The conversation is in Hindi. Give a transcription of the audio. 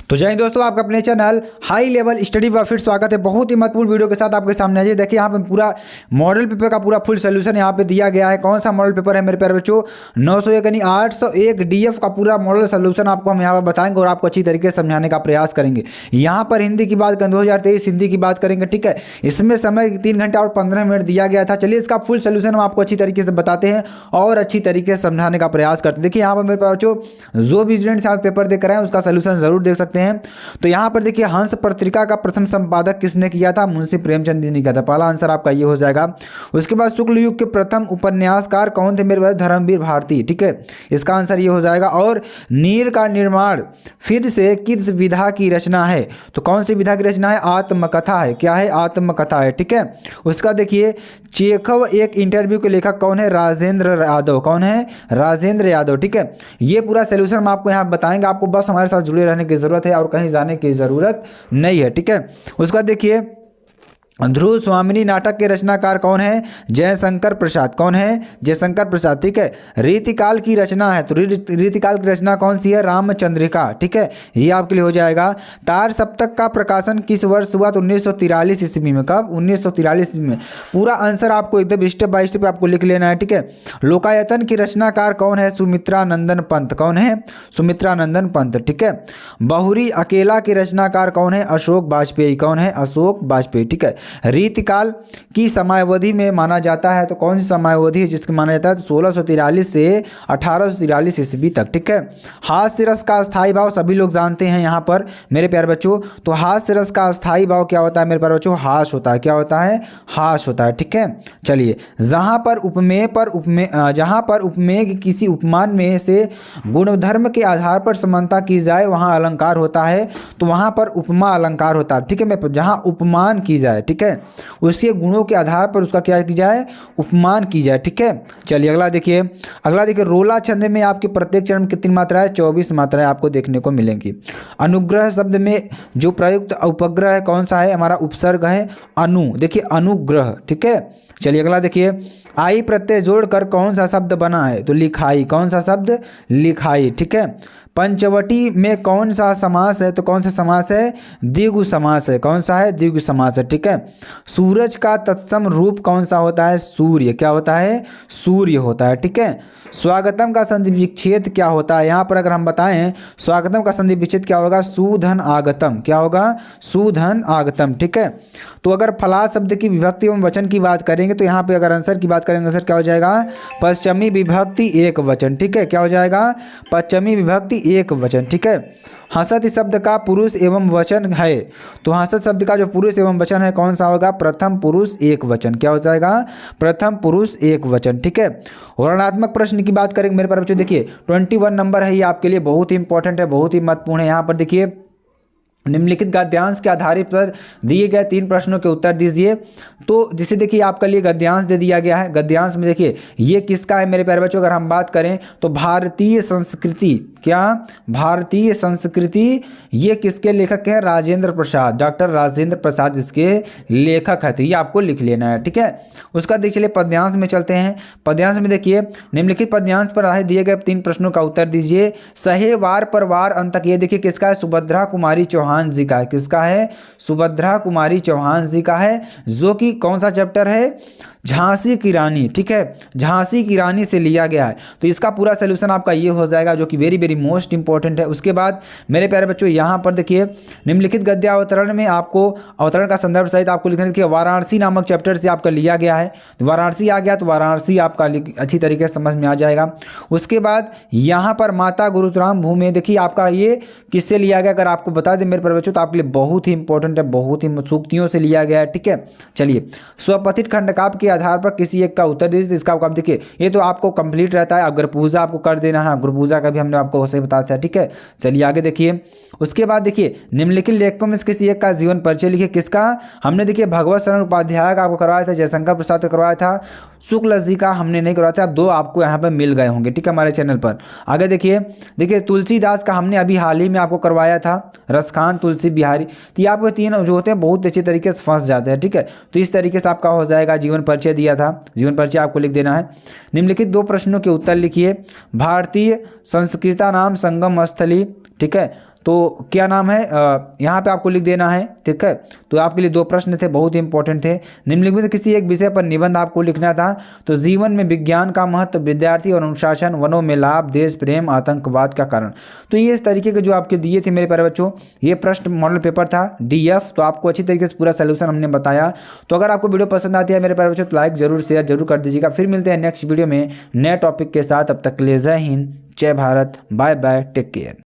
तो जय हिंद दोस्तों, आपका अपने चैनल हाई लेवल स्टडी पर फिर स्वागत है। बहुत ही महत्वपूर्ण वीडियो के साथ आपके सामने आइए। देखिए यहाँ पे पूरा मॉडल पेपर का पूरा फुल सोल्यूशन यहाँ पे दिया गया है। कौन सा मॉडल पेपर है मेरे प्यारे बच्चों? 901 यानी 801 डीएफ का पूरा मॉडल सोल्यूशन आपको हम यहाँ पर बताएंगे और आपको अच्छी तरीके से समझाने का प्रयास करेंगे। यहाँ पर हिंदी की बात करें, 2023 हिंदी की बात करेंगे, ठीक है। इसमें समय 3 घंटा और 15 मिनट दिया गया था। चलिए इसका फुल सोल्यूशन हम आपको अच्छी तरीके से बताते हैं और अच्छी तरीके से समझाने का प्रयास करते हैं। देखिए यहाँ पर मेरे प्यारे बच्चों, जो भी स्टूडेंट्स यहाँ पेपर देख रहे हैं उसका सोल्यूशन जरूर देख सकते हैं। तो यहाँ पर देखिए, हंस पत्रिका का प्रथम संपादक किसने किया था? मुंशी प्रेमचंद जी ने किया था। पहला आंसर आपका ये हो जाएगा। उसके बाद शुक्ल युग के प्रथम उपन्यासकार कौन थे मेरे भाई? धर्मवीर भारती, ठीक है। इसका आंसर ये हो जाएगा। और नीर का निर्माण फिर से किस विधा की रचना है? तो कौन सी विधा की रचना है? आत्मकथा है। क्या है? आत्मकथा है, ठीक है। उसका देखिए, चेखव एक इंटरव्यू के लेखक कौन है? राजेंद्र यादव। कौन है? राजेंद्र यादव, ठीक है। ये पूरा सोल्यूशन हम आपको यहाँ बताएंगे। आपको बस हमारे साथ जुड़े रहने की जरूरत है और कहीं जाने की जरूरत नहीं है, ठीक है। उसका देखिए, ध्रुव स्वामिनी नाटक के रचनाकार कौन है? जयशंकर प्रसाद। कौन है? जयशंकर प्रसाद, ठीक है। रीतिकाल की रचना है, तो रीतिकाल की रचना कौन सी है? रामचंद्रिका, ठीक है। ये आपके लिए हो जाएगा। तार सप्तक का प्रकाशन किस वर्ष हुआ? तो 1943 ईस्वी में। कब? 1943 ईस्वी में। पूरा आंसर आपको एकदम स्टेप बाय स्टेप आपको लिख लेना है, ठीक है। लोकायतन की रचनाकार कौन है? सुमित्रा नंदन पंत। कौन है? सुमित्रा नंदन पंत, ठीक है। बहुरी अकेला के रचनाकार कौन है? अशोक वाजपेयी। कौन है? अशोक वाजपेयी, ठीक है। रीतिकाल की समयावधि में माना जाता है, तो कौन सी समयावधि है जिसकी माना जाता है? तो 1643 से 1843 ईस्वी तक, ठीक है। हास्य रस का स्थायी भाव सभी लोग जानते हैं यहाँ पर मेरे प्यारे बच्चों। तो हास्य रस का स्थायी भाव क्या होता है मेरे प्यारे बच्चों? हास होता है। क्या होता है? हास होता है, ठीक है। चलिए, जहाँ पर उपमेय किसी उपमान में से गुणधर्म के आधार पर समानता की जाए वहाँ अलंकार होता है, तो वहाँ पर उपमा अलंकार होता है, ठीक है। मैं जहाँ उपमान की जाए, ठीक है, उसके गुणों के आधार पर उसका क्या की जाए? उपमान की जाए, ठीक है। चलिए अगला देखिए। रोला छंद में आपके प्रत्येक चरण में कितनी मात्रा है? 24 मात्राएं आपको देखने को मिलेंगी। अनुग्रह शब्द में जो प्रयुक्त उपग्रह है कौन सा है? हमारा उपसर्ग है अनु। देखिए, अनुग्रह, ठीक है। चलिए अगला देखिए। आई प्रत्यय जोड़कर कौन सा शब्द बना है? तो लिखाई। कौन सा शब्द? लिखाई, ठीक है। पंचवटी में कौन सा समास है? तो कौन सा समास है? द्विगु समास है। कौन सा है? द्विगु समास है, ठीक है। सूरज का तत्सम रूप कौन सा होता है? सूर्य। क्या होता है? सूर्य होता है, ठीक है। स्वागतम का संधि विच्छेद क्या होता है? यहाँ पर अगर हम बताएं, स्वागतम का संधि विच्छेद क्या होगा? सुधन आगतम। क्या होगा? सुधन आगतम, ठीक है। तो अगर फला शब्द की विभक्ति एवं वचन की बात करेंगे, तो यहाँ पे अगर आंसर की बात करेंगे, आंसर क्या हो जाएगा? पश्चिमी विभक्ति एक वचन, ठीक है। क्या हो जाएगा? पश्चिमी विभक्ति एक वचन, ठीक है। हसत शब्द का पुरुष एवं वचन है, तो हसत शब्द का जो पुरुष एवं वचन है कौन सा होगा? प्रथम पुरुष एक वचन। क्या हो जाएगा? प्रथम पुरुष एक वचन, ठीक है। वर्णनात्मक प्रश्न की बात करेंगे मेरे पास बच्चों, देखिए 21 नंबर है, ये आपके लिए बहुत ही इंपॉर्टेंट है, बहुत ही महत्वपूर्ण है। यहाँ पर देखिए, निम्नलिखित गद्यांश के आधारित पर दिए गए 3 प्रश्नों के उत्तर दीजिए। तो जिसे देखिए आपका लिए गद्यांश दे दिया गया है। गद्यांश में देखिए ये किसका है मेरे प्यारे बच्चों? अगर हम बात करें तो भारतीय संस्कृति। क्या? भारतीय संस्कृति। ये किसके लेखक हैं? राजेंद्र प्रसाद। डॉक्टर राजेंद्र प्रसाद इसके लेखक है, तो ये आपको लिख लेना है, ठीक है। उसका देखिए, चलिए पद्यांश में चलते हैं। पद्यांश में देखिए, निम्नलिखित पद्यांश पर आधारित दिए गए 3 प्रश्नों का उत्तर दीजिए। सहे वार पर वार अंत तक, ये देखिए किसका है? सुभद्रा कुमारी चौहान जी का है। किसका है? सुभद्रा कुमारी चौहान जी का है, जो कि कौन सा चैप्टर है? झांसी की रानी, ठीक है। झांसी की रानी से लिया गया है। तो इसका पूरा सोल्यूशन आपका ये हो जाएगा, जो कि वेरी वेरी मोस्ट इंपॉर्टेंट है। उसके बाद मेरे प्यारे बच्चों, यहाँ पर देखिए, निम्नलिखित गद्य अवतरण में आपको अवतरण का संदर्भ सहित आपको लिखना है कि वाराणसी नामक चैप्टर से आपका लिया गया है। वाराणसी आ गया तो वाराणसी आपका अच्छी तरीके से समझ में आ जाएगा। उसके बाद यहाँ पर माता गुरुग्राम भूमि, देखिए आपका ये किससे लिया गया? अगर आपको बता दें मेरे प्यारे बच्चों, तो आपके लिए बहुत ही इंपॉर्टेंट है, बहुत ही सूक्तियों से लिया गया है, ठीक है। चलिए, स्वपथित खंडकाव्य के आधार पर किसी एक का उत्तर दीजिए। इसका आप देखिए, ये तो आपको कंप्लीट रहता है। अगर पूजा आपको कर देना है, गुरु पूजा का भी हमने आपको सही बताया था, ठीक है। चलिए आगे देखिए। उसके बाद देखिए, निम्नलिखित लेखकों में किसी एक का जीवन परिचय लिखिए। किसका? हमने देखिए भगवत शरण उपाध्याय का आपको करवाया था, जयशंकर प्रसाद का करवाया था, शुक्ल जी का हमने नहीं करवाया था। अब 2 आपको यहाँ पर मिल गए होंगे, ठीक है, हमारे चैनल पर। आगे देखिए तुलसीदास का हमने अभी हाल ही में आपको करवाया था, रसखान तुलसी बिहारी। तो ये आपको 3 जो होते हैं बहुत अच्छी तरीके से फंस जाते हैं, ठीक है। तो इस तरीके से आपका हो जाएगा। जीवन परिचय दिया था, जीवन परिचय आपको लिख देना है। निम्नलिखित 2 प्रश्नों के उत्तर लिखिए। भारतीय संस्कृता नाम संगम स्थली ठीक है। तो क्या नाम है, यहाँ पे आपको लिख देना है, ठीक है। तो आपके लिए 2 प्रश्न थे, बहुत ही इंपॉर्टेंट थे। निम्नलिखित में किसी एक विषय पर निबंध आपको लिखना था। तो जीवन में विज्ञान का महत्व, विद्यार्थी और अनुशासन, वनों में लाभ, देश प्रेम, आतंकवाद का कारण। तो ये इस तरीके के जो आपके दिए थे मेरे प्यारे बच्चों, ये प्रश्न मॉडल पेपर था DF। तो आपको अच्छी तरीके से पूरा सोल्यूशन हमने बताया। तो अगर आपको वीडियो पसंद आती है मेरे प्यारे बच्चों, तो लाइक जरूर, शेयर जरूर कर दीजिएगा। फिर मिलते हैं नेक्स्ट वीडियो में नए टॉपिक के साथ। अब तक के लिए जय हिंद, जय Bharat, bye bye, take care.